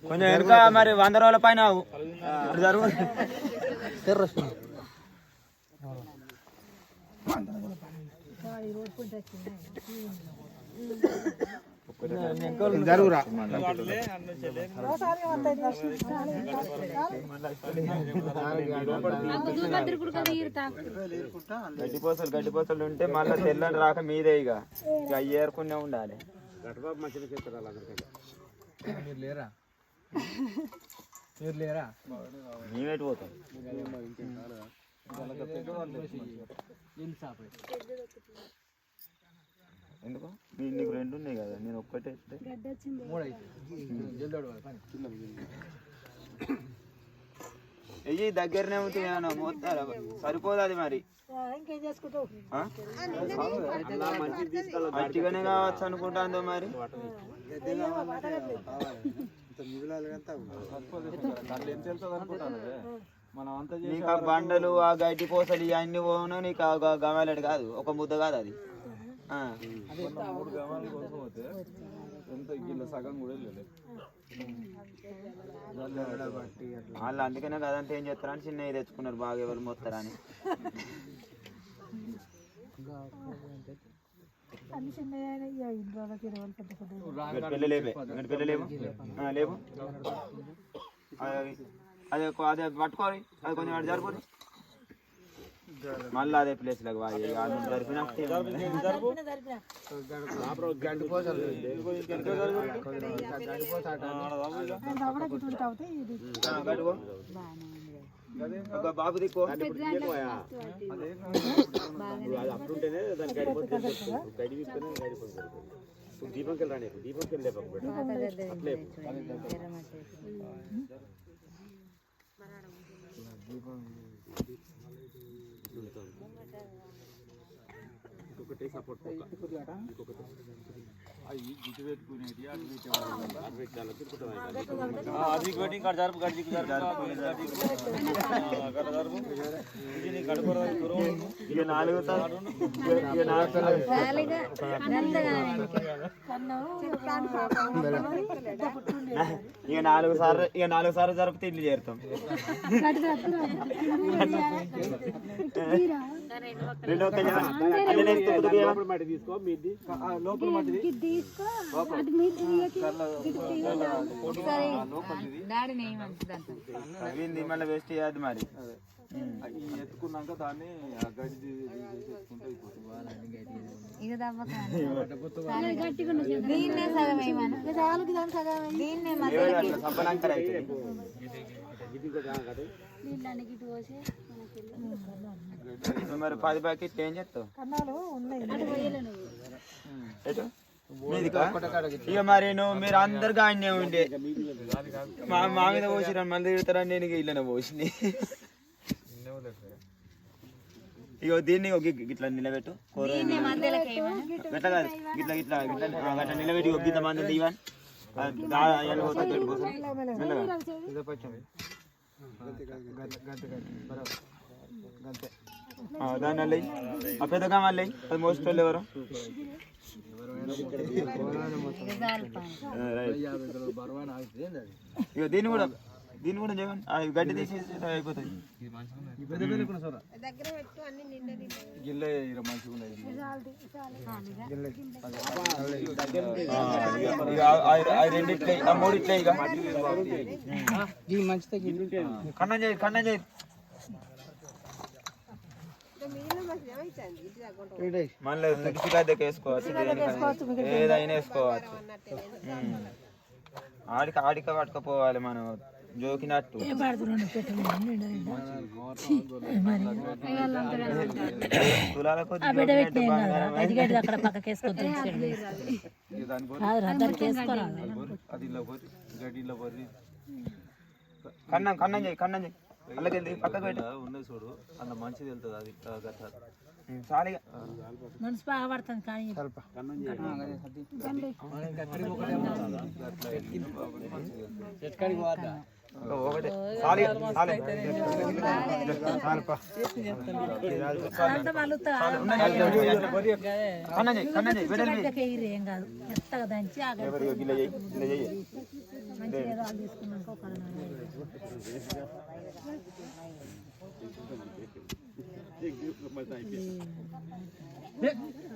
కొంచెం వెనుక మరి 100 రోజుల పైన జరుగు జరుగురా గడ్డిపోసలు ఉంటే మళ్ళీ తెల్లని రాక మీదే ఇక ఏరుకునే ఉండాలి. మేమేటి పోతాం ఎందుకు నీకు 2 ఉన్నాయి కదా, నేను ఒక్కటే అయ్యి దగ్గరనే ఉంటుంది మొత్తారా సరిపోదు అది మరి మంచిగానే కావచ్చు అనుకుంటాందో మరి. నీకు ఆ బండలు ఆ గడ్డి పోసలు ఇవన్నీ పోను, నీకు గమాలడు కాదు, ఒక ముద్ద కాదు అది. వాళ్ళు అందుకనే కదంతా ఏం చేస్తారని చిన్నవి తెచ్చుకున్నారు బాగా, ఎవరు మోస్తారని. లేవు అదే అదే పట్టుకోవాలి, అది కొంచెం అటు జరిపోతుంది మళ్ళీ అదే ప్లేస్ లాగా జరిపినట్టు బాబు దిక్కో అప్పుడుంటేనే దానికి దీపంకి రాని దీపంకి ఇంకొకటి సపోర్ట్ అవి గుడ్డు పెట్టుకునేది అటు ఇక 4 సార్లు జరిపితే ఇల్లు చేరుతాం. మట్టి తీసుకో మీది లోపల మట్టి మళ్ళీ వేస్ట్ చేయద్దు మరి. ఎత్తుకున్నాక దాన్ని గడ్డి సబ్బలంకర మరి 10 ప్యాకెట్లు ఏం చేస్తావు ఇక మరి మీరు అందరికీ ఆయనే ఉండే మా మీద పోసిరా మంది తిడతారని నేను ఇట్లనే పోసింది. ఇగో దీన్ని ఇట్లా నిలబెట్టు, గట్లా కాదు గిట్లా గిట్లా గిట్లా గట్లా నిలబెట్టి గీత మంది ఇవన్నీ దాన్ని అల్లయి ఆ పెద్దగా మళ్ళీ అది మోసేటోళ్ళు ఎవరు. ఇక దీన్ని కూడా చేయమని గడ్డి తీసేసి అయిపోతుంది. రెండిట్లే ఆ మూడిట్లే ఇక కన్నం చేయి కన్నం చేయి మళ్ళీ తుడిచి దగ్గర వేసుకోవచ్చు, ఏదైనా వేసుకోవచ్చు. ఆడిక పట్టుకపోవాలి మనం జోకినట్టు. తులాల కొద్ది కన్నం కన్నం చేయి కన్నం చేయి అల్లకెళ్ళి పక్కకు పెట్టి ఉన్నది చూడు అన్న మంచిది వెళ్తుంది. అది చాలిగా ఒకటే పాలు తీసుకున్నాక ఒక